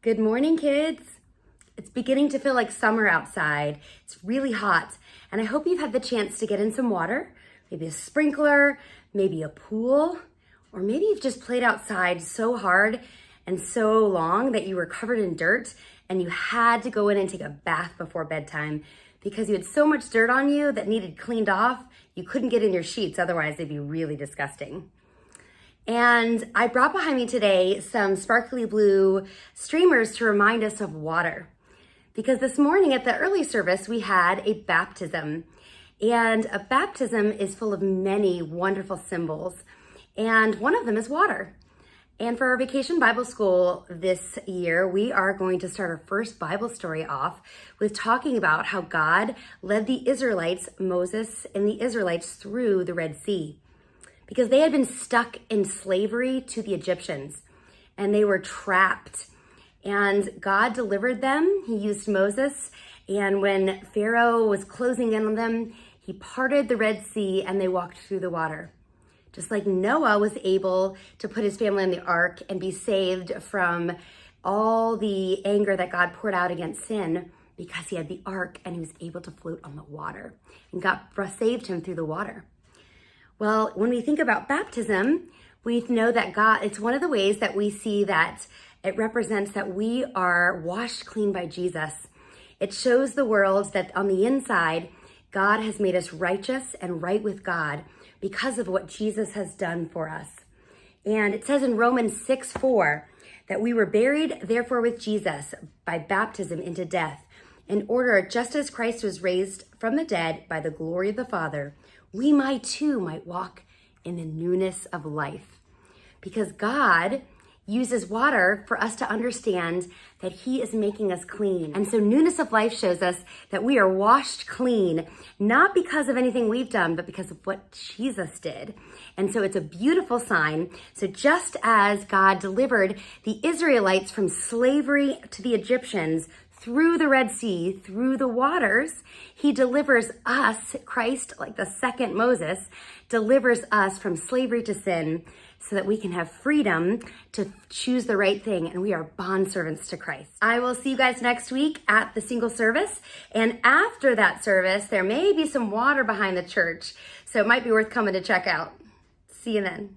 Good morning, kids. It's beginning to feel like summer outside. It's really hot, and I hope you've had the chance to get in some water, maybe a sprinkler, maybe a pool, or maybe you've just played outside so hard and so long that you were covered in dirt and you had to go in and take a bath before bedtime because you had so much dirt on you that needed cleaned off, you couldn't get in your sheets, otherwise they'd be really disgusting. And I brought behind me today some sparkly blue streamers to remind us of water. Because this morning at the early service, we had a baptism. And a baptism is full of many wonderful symbols. And one of them is water. And for our Vacation Bible School this year, we are going to start our first Bible story off with talking about how God led the Israelites, Moses and the Israelites, through the Red Sea. Because they had been stuck in slavery to the Egyptians and they were trapped. And God delivered them. He used Moses. And when Pharaoh was closing in on them, he parted the Red Sea and they walked through the water. Just like Noah was able to put his family on the ark and be saved from all the anger that God poured out against sin because he had the ark and he was able to float on the water. And God saved him through the water. Well, when we think about baptism, we know that it's one of the ways that we see that it represents that we are washed clean by Jesus. It shows the world that on the inside, God has made us righteous and right with God because of what Jesus has done for us. And it says in Romans 6:4 that we were buried, therefore, with Jesus by baptism into death, in order, just as Christ was raised from the dead by the glory of the Father, we might walk in the newness of life. Because God uses water for us to understand that he is making us clean. And so newness of life shows us that we are washed clean, not because of anything we've done, but because of what Jesus did. And so it's a beautiful sign. So just as God delivered the Israelites from slavery to the Egyptians through the Red Sea, through the waters, he delivers us, Christ, like the second Moses, delivers us from slavery to sin so that we can have freedom to choose the right thing, and we are bondservants to Christ. I will see you guys next week at the single service, and after that service, there may be some water behind the church, so it might be worth coming to check out. See you then.